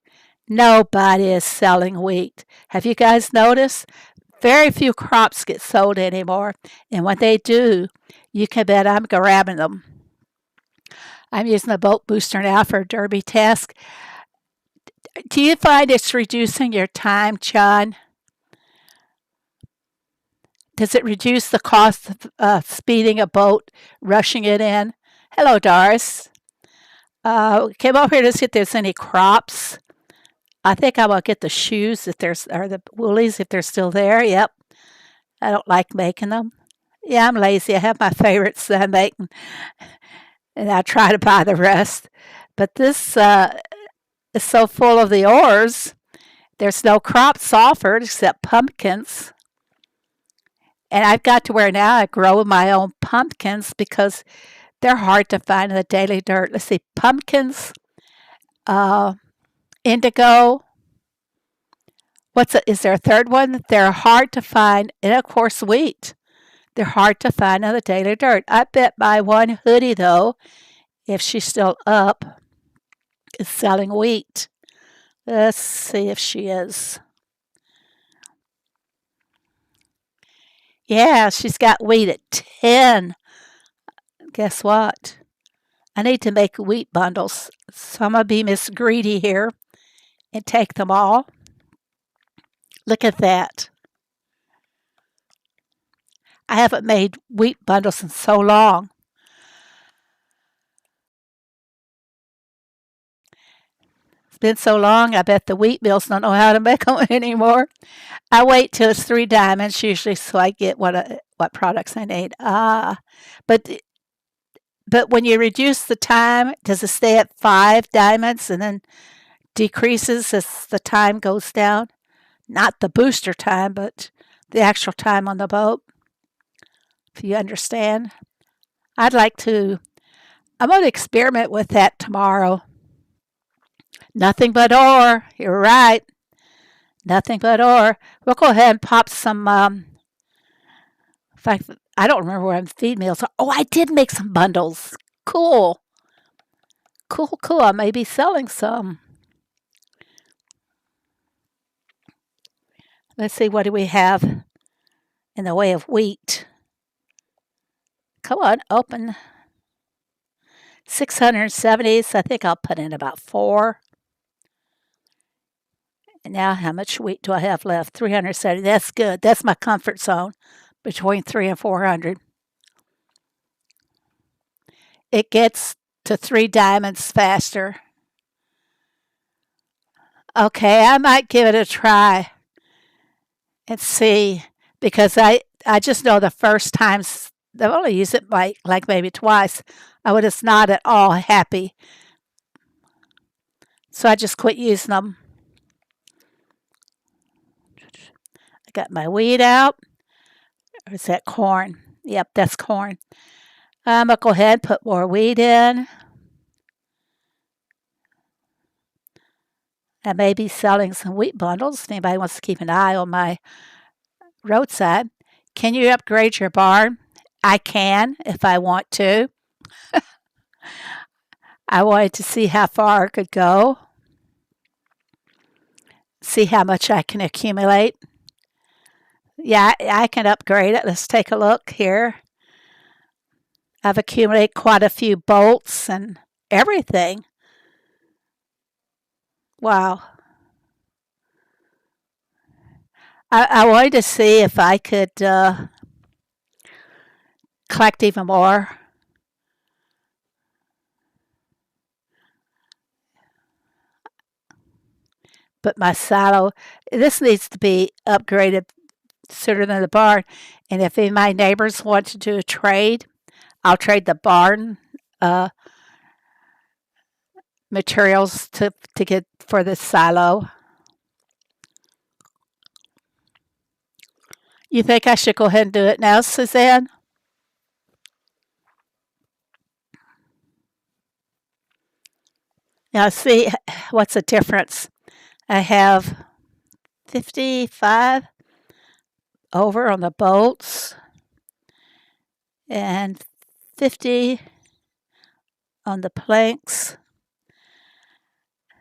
Nobody is selling wheat. Have you guys noticed? Very few crops get sold anymore. And when they do, you can bet I'm grabbing them. I'm using the boat booster now for a derby task. Do you find it's reducing your time, John? Does it reduce the cost of speeding a boat, rushing it in? Hello, Doris. Came over here to see if there's any crops. I think I will get the shoes if there's, or the woolies if they're still there. Yep. I don't like making them. Yeah, I'm lazy. I have my favorites that I make, and I try to buy the rest. But this is so full of the ores. There's no crops offered except pumpkins. And I've got to where now I grow my own pumpkins because they're hard to find in the daily dirt. Let's see, pumpkins, indigo. Is there a third one? They're hard to find, and of course wheat. They're hard to find in the daily dirt. I bet my one hoodie, though, if she's still up, is selling wheat. Let's see if she is. Yeah, she's got wheat at 10. Guess what? I need to make wheat bundles. So I'm going to be Miss Greedy here and take them all. Look at that. I haven't made wheat bundles in so long. It's been so long, I bet the wheat mills don't know how to make them anymore. I wait till it's 3 diamonds usually so I get what products I need. But when you reduce the time, does it stay at 5 diamonds and then decreases as the time goes down? Not the booster time, but the actual time on the boat, if you understand. I'm going to experiment with that tomorrow. Nothing but ore. You're right. Nothing but ore. We'll go ahead and pop some, in fact, I don't remember where feed meals are. Oh, I did make some bundles. Cool. Cool. I may be selling some. Let's see, what do we have in the way of wheat? Come on, open. 670s. I think I'll put in about 4. And now how much wheat do I have left? 370. That's good. That's my comfort zone, between 300 and 400. It gets to 3 diamonds faster. Okay, I might give it a try and see, because I just know the first times I've only used it like maybe twice. I was not at all happy, so I just quit using them. I got my wheat out. Or is that corn? Yep, that's corn. I'm going to go ahead and put more wheat in. I may be selling some wheat bundles if anybody wants to keep an eye on my roadside. Can you upgrade your barn? I can if I want to. I wanted to see how far I could go. See how much I can accumulate. Yeah, I can upgrade it. Let's take a look here. I've accumulated quite a few bolts and everything. Wow. I wanted to see if I could collect even more. But my silo, this needs to be upgraded sooner than the barn. And if any of my neighbors want to do a trade, I'll trade the barn materials to get for this silo. You think I should go ahead and do it now, Suzanne? Now see what's the difference. I have 55 over on the bolts and 50 on the planks.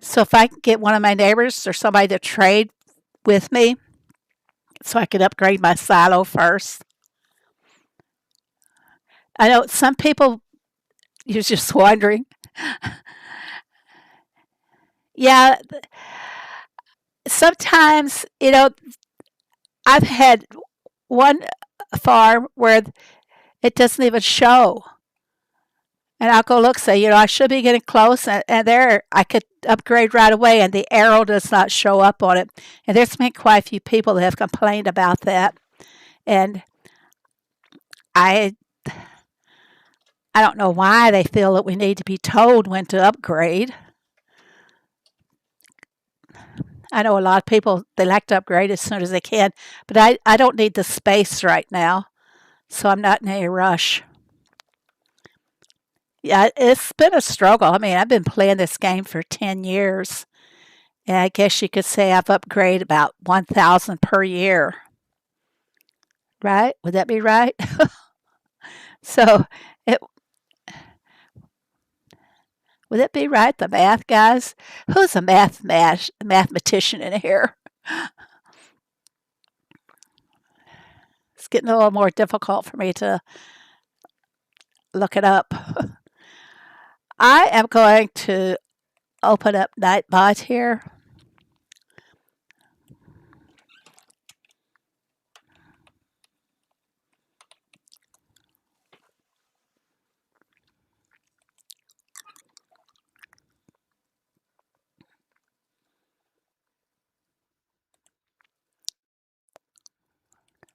So if I can get one of my neighbors or somebody to trade with me so I can upgrade my silo first. I know some people, you're just wondering. Yeah, sometimes, I've had one farm where it doesn't even show. And I'll go look, say, I should be getting close, and there I could upgrade right away, and the arrow does not show up on it. And there's been quite a few people that have complained about that. And I don't know why they feel that we need to be told when to upgrade. I know a lot of people, they like to upgrade as soon as they can, but I don't need the space right now, so I'm not in any rush. Yeah, it's been a struggle. I mean, I've been playing this game for 10 years, and I guess you could say I've upgraded about 1,000 per year. Right? Would that be right? So, it would that be right? The math guys? Who's a mathematician in here? It's getting a little more difficult for me to look it up. I am going to open up Nightbot here.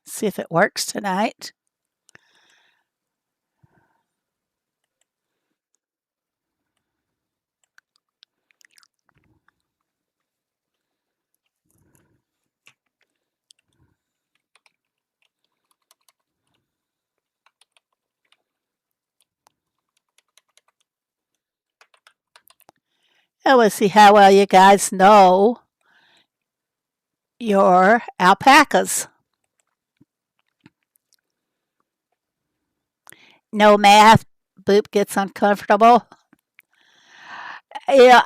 See if it works tonight. And we'll see how well you guys know your alpacas. No math, Boop gets uncomfortable. Yeah,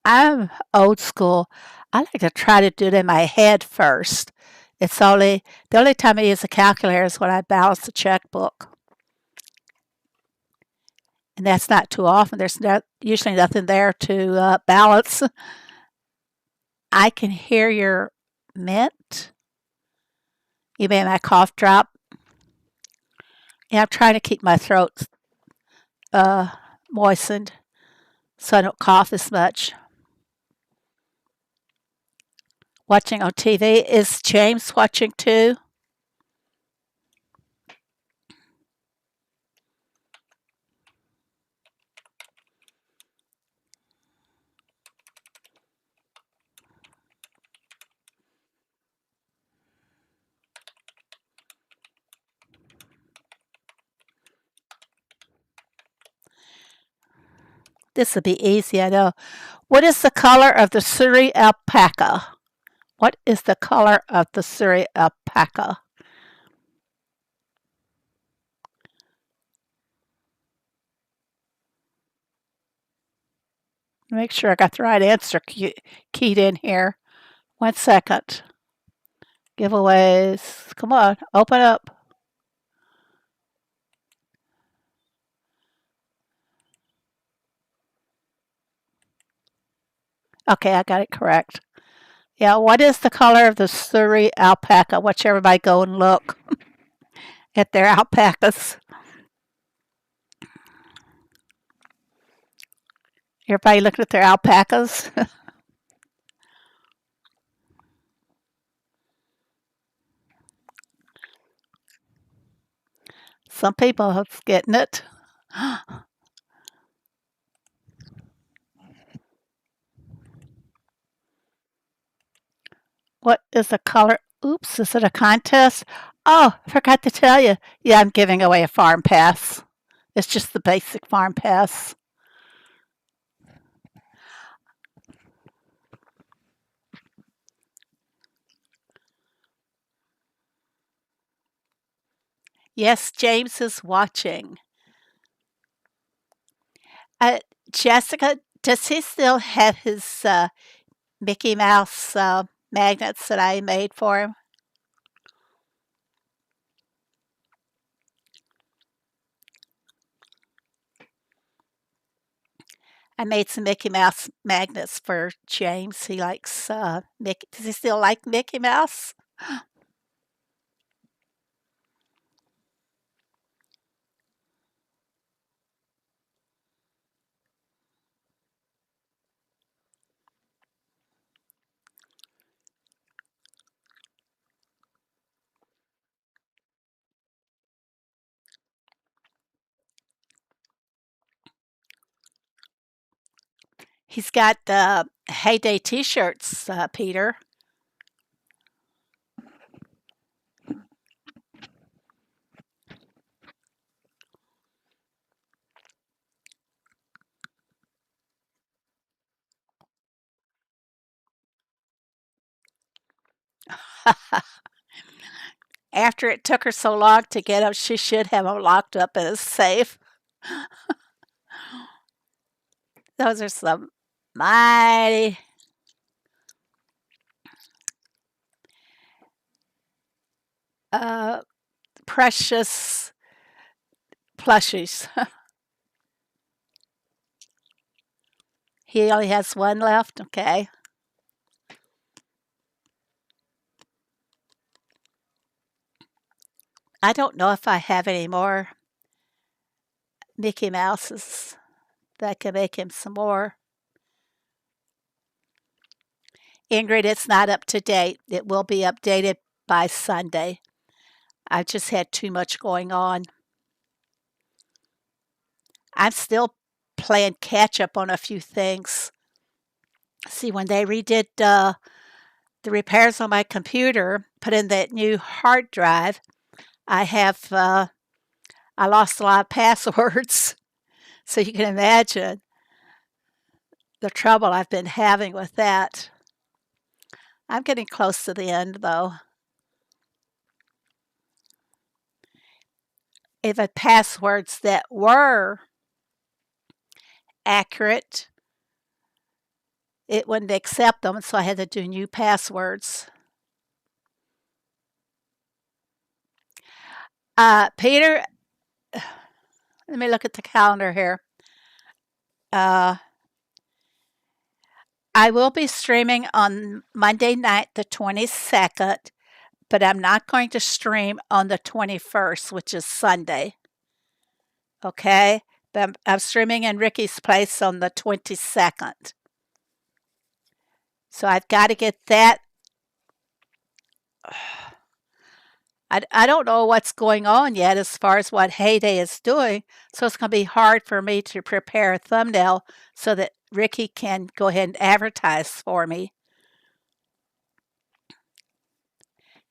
I'm old school. I like to try to do it in my head first. It's only the only time I use a calculator is when I balance the checkbook. And that's not too often. There's usually nothing there to balance. I can hear your mint. You mean my cough drop? Yeah, I'm trying to keep my throat moistened so I don't cough as much. Watching on TV. Is James watching too? This will be easy, I know. What is the color of the Surrey alpaca? What is the color of the Surrey alpaca? Make sure I got the right answer keyed in here. 1 second. Giveaways. Come on, open up. Okay, I got it correct. Yeah, what is the color of the Surrey alpaca? Watch everybody go and look at their alpacas. Everybody looking at their alpacas? Some people are getting it. What is the color? Oops, is it a contest? Oh, I forgot to tell you. Yeah, I'm giving away a farm pass. It's just the basic farm pass. Yes, James is watching. Uh, Jessica, does he still have his Mickey Mouse magnets that I made for him? I made some Mickey Mouse magnets for James. He likes Mickey. Does he still like Mickey Mouse? He's got Heyday T-shirts, Peter. After it took her so long to get them, she should have them locked up in a safe. Those are some mighty uh, precious plushies. He only has one left. Okay. I don't know if I have any more Mickey Mouses that can make him some more. Ingrid, it's not up to date. It will be updated by Sunday. I've just had too much going on. I'm still playing catch up on a few things. See, when they redid the repairs on my computer, put in that new hard drive, I lost a lot of passwords. So you can imagine the trouble I've been having with that. I'm getting close to the end though. If the passwords that were accurate, it wouldn't accept them, so I had to do new passwords. Peter, let me look at the calendar here. I will be streaming on Monday night, the 22nd, but I'm not going to stream on the 21st, which is Sunday. Okay? But I'm streaming in Ricky's place on the 22nd. So I've got to get that. I don't know what's going on yet as far as what Heyday is doing, so it's going to be hard for me to prepare a thumbnail so that Ricky can go ahead and advertise for me.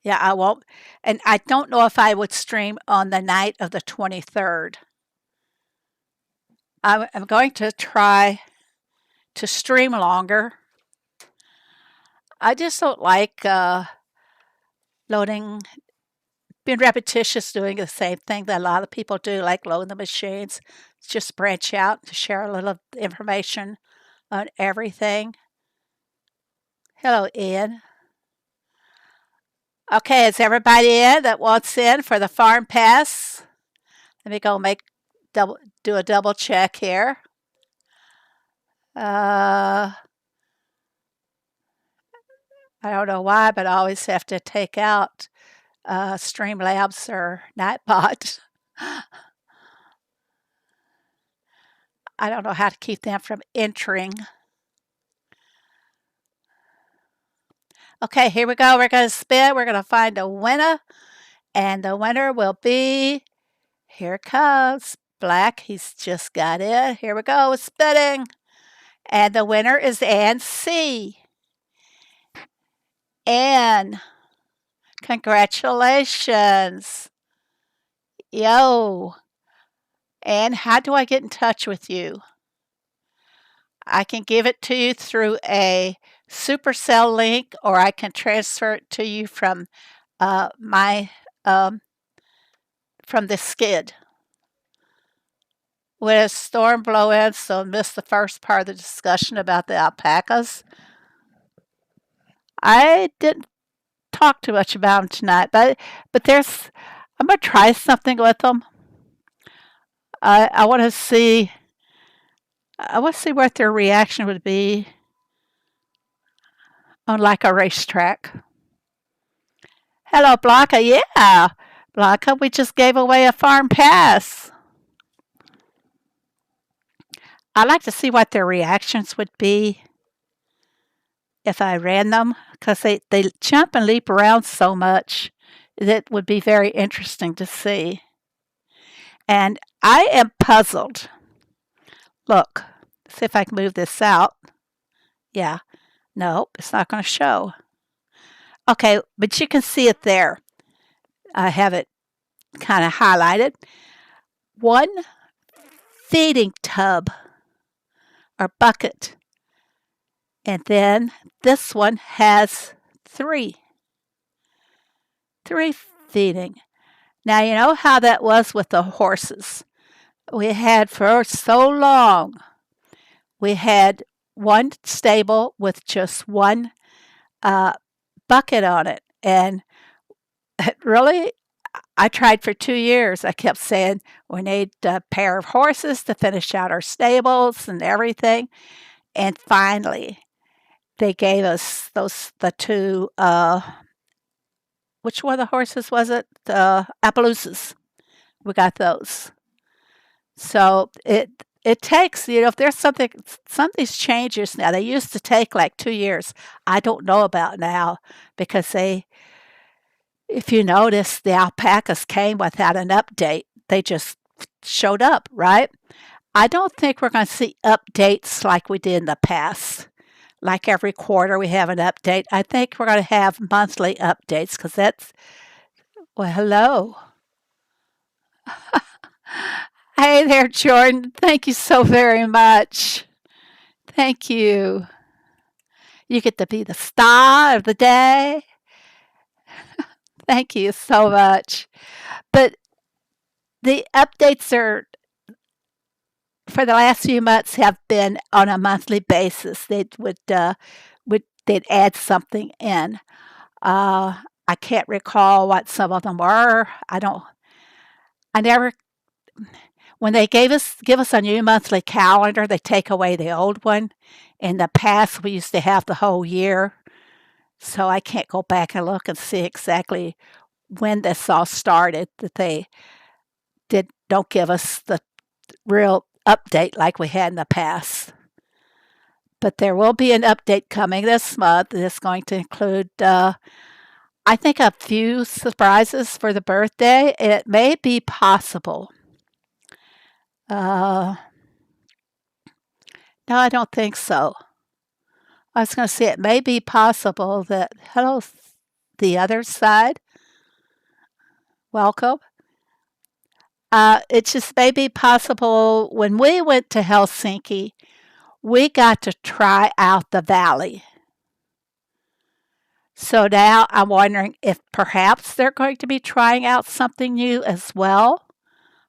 Yeah, I won't. And I don't know if I would stream on the night of the 23rd. I'm going to try to stream longer. I just don't like loading, being repetitious, doing the same thing that a lot of people do, like loading the machines. Just branch out to share a little information on everything. Hello, Ian. Okay, is everybody in that wants in for the farm pass? Let me go do a double check here. I don't know why, but I always have to take out Streamlabs or Nightbot. I don't know how to keep them from entering. Okay, here we go. We're going to spin. We're going to find a winner. And the winner will be, here it comes, Black. He's just got it. Here we go, spinning. And the winner is Ann C. Anne, congratulations. Yo. Anne, how do I get in touch with you? I can give it to you through a Supercell link, or I can transfer it to you from my from the skid. When a storm blow in, so miss the first part of the discussion about the alpacas. I didn't talk too much about them tonight, but there's I'm gonna try something with them. I want to see. I want to see what their reaction would be on like a racetrack. Hello, Blanca. Yeah, Blanca, we just gave away a farm pass. I'd like to see what their reactions would be if I ran them because they jump and leap around so much that would be very interesting to see. And I am puzzled. Look, see if I can move this out. Yeah, no, it's not going to show. Okay, but you can see it there. I have it kind of highlighted. One feeding tub or bucket. And then this one has three feeding. Now, you know how that was with the horses. We had for so long, we had one stable with just one bucket on it. And really, I tried for 2 years. I kept saying we need a pair of horses to finish out our stables and everything. And finally, they gave us the two. Which one of the horses was it? The Appaloosas. We got those. So it takes, if there's something, some of these changes now, they used to take like 2 years. I don't know about now because if you notice, the alpacas came without an update. They just showed up, right? I don't think we're going to see updates like we did in the past. Like every quarter we have an update. I think we're going to have monthly updates because that's, well, hello. Hey there, Jordan. Thank you so very much. Thank you. You get to be the star of the day. Thank you so much. But the updates are for the last few months have been on a monthly basis. They'd add something in. I can't recall what some of them were. I never when they give us a new monthly calendar, they take away the old one. In the past, we used to have the whole year, so I can't go back and look and see exactly when this all started. That they don't give us the real update like we had in the past. But there will be an update coming this month. It's going to include, I think, a few surprises for the birthday. It may be possible. No, I don't think so. I was going to say it may be possible that, hello, the other side, welcome. It just may be possible when we went to Helsinki, we got to try out the valley. So now I'm wondering if perhaps they're going to be trying out something new as well.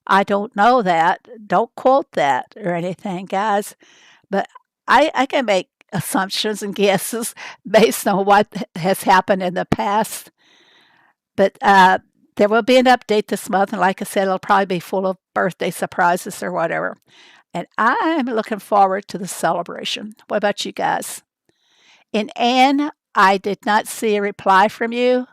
I don't know that. Don't quote that or anything, guys. But I can make assumptions and guesses based on what has happened in the past. But there will be an update this month. And like I said, it'll probably be full of birthday surprises or whatever. And I'm looking forward to the celebration. What about you guys? And Anne, I did not see a reply from you.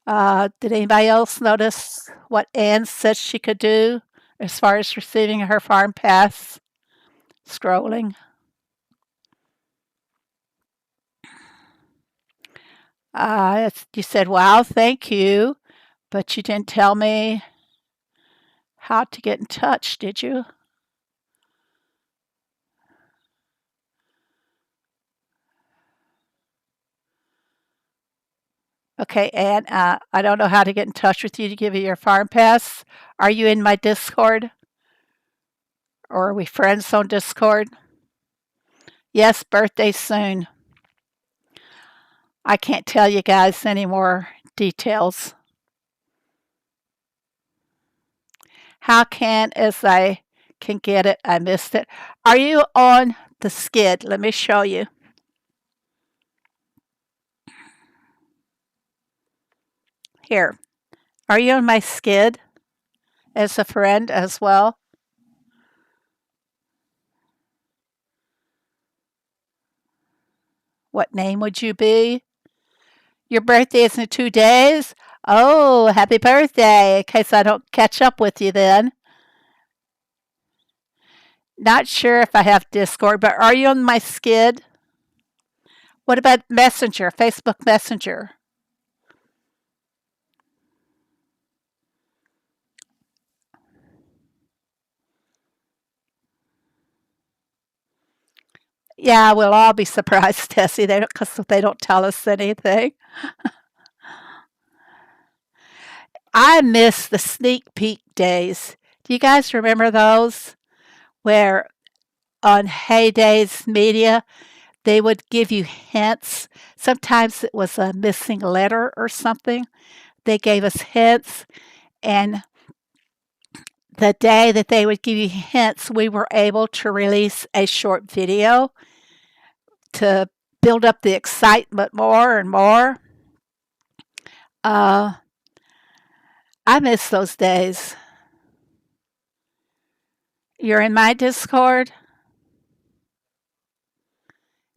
Did anybody else notice what Anne said she could do as far as receiving her farm pass? Scrolling. You said, wow, thank you, but you didn't tell me how to get in touch, did you? Okay, Ann, I don't know how to get in touch with you to give you your farm pass. Are you in my Discord? Or are we friends on Discord? Yes, birthday soon. I can't tell you guys any more details. How can as I can get it? I missed it. Are you on the skid? Let me show you. Here. Are you on my skid as a friend as well? What name would you be? Your birthday is in 2 days? Oh, happy birthday. In case I don't catch up with you then. Not sure if I have Discord, but are you on my skid? What about Messenger, Facebook Messenger? Yeah, we'll all be surprised, Tessie, because they don't tell us anything. I miss the sneak peek days. Do you guys remember those? Where on Heydays Media, they would give you hints. Sometimes it was a missing letter or something. They gave us hints, and the day that they would give you hints, we were able to release a short video to build up the excitement more and more. Uh, I miss those days. You're in my Discord?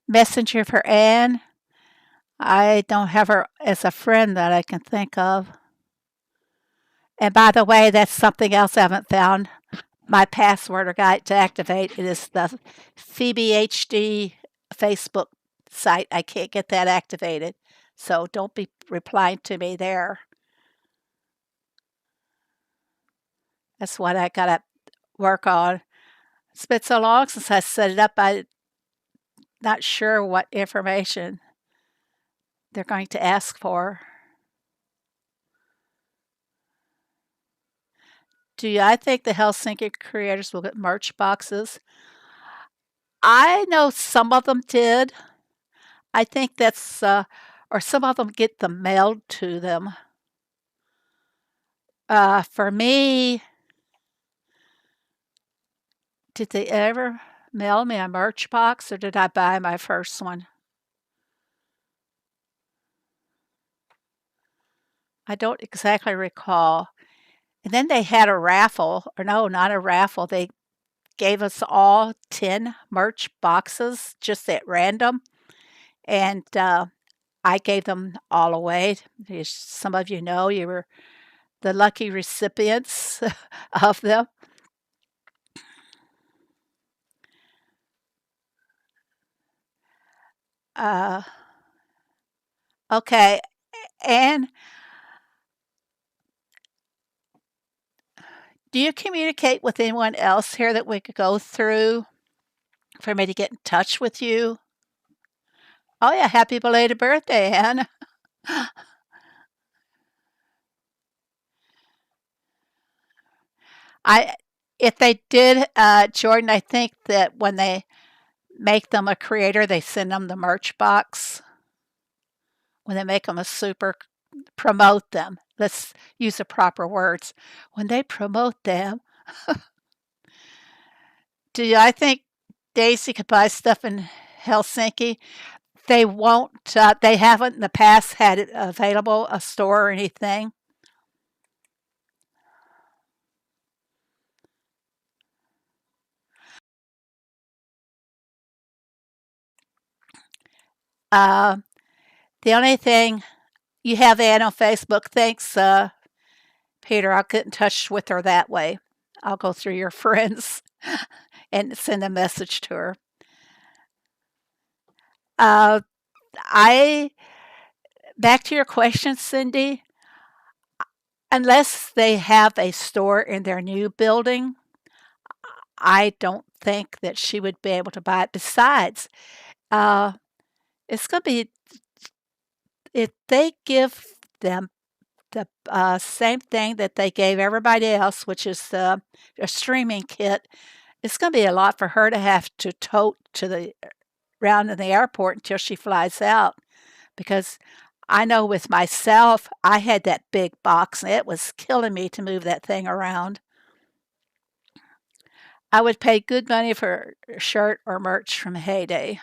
Messenger for Ann? I don't have her as a friend that I can think of. And by the way, that's something else I haven't found. My password or guide to activate it is the Phoebe HD Facebook site. I can't get that activated. So don't be replying to me there. That's what I got to work on. It's been so long since I set it up, I'm not sure what information they're going to ask for. I think the Helsinki creators will get merch boxes? I know some of them did. I think that's, or some of them get them mailed to them. For me, did they ever mail me a merch box or did I buy my first one? I don't exactly recall. And then they had a raffle, or no, not a raffle. They gave us all 10 merch boxes just at random. And I gave them all away. As some of you know, you were the lucky recipients of them. Uh, okay. And do you communicate with anyone else here that we could go through for me to get in touch with you? Oh, yeah. Happy belated birthday, Anne. I, if they did, Jordan, I think that when they make them a creator, they send them the merch box. When they make them a super, promote them. Let's use the proper words. When they promote them, I think Daisy could buy stuff in Helsinki? They won't. They haven't in the past had it available, a store or anything. Uh, the only thing you have Ann on Facebook. Thanks, Peter. I'll get in touch with her that way. I'll go through your friends and send a message to her. Uh, I back to your question, Cindy. Unless they have a store in their new building, I don't think that she would be able to buy it. Besides, uh, it's going to be if they give them the same thing that they gave everybody else, which is a streaming kit, it's going to be a lot for her to have to tote to the around in the airport until she flies out. Because I know with myself, I had that big box and it was killing me to move that thing around. I would pay good money for a shirt or merch from Heyday.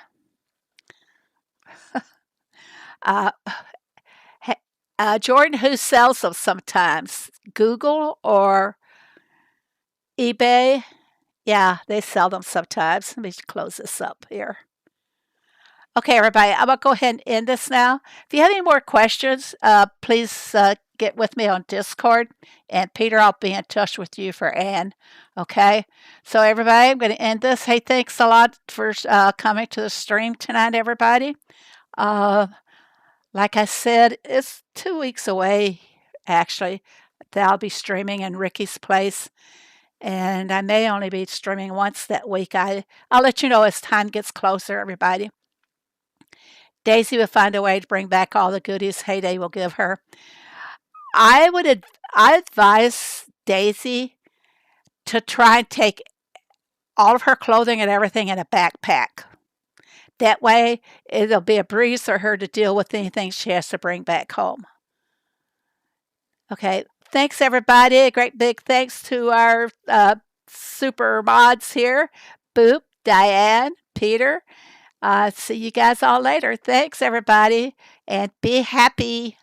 Uh, Jordan, who sells them sometimes? Google or eBay? Yeah, they sell them sometimes. Let me close this up here. Okay, everybody, I'm going to go ahead and end this now. If you have any more questions, please get with me on Discord. And Peter, I'll be in touch with you for Anne. Okay? So, everybody, I'm going to end this. Hey, thanks a lot for coming to the stream tonight, everybody. Like I said, it's 2 weeks away, actually, that I'll be streaming in Ricky's place. And I may only be streaming once that week. I'll let you know as time gets closer, everybody. Daisy will find a way to bring back all the goodies Heyday will give her. I advise Daisy to try and take all of her clothing and everything in a backpack. That way, it'll be a breeze for her to deal with anything she has to bring back home. Okay, thanks everybody. A great big thanks to our super mods here, Boop, Diane, Peter. See you guys all later. Thanks, everybody, and be happy.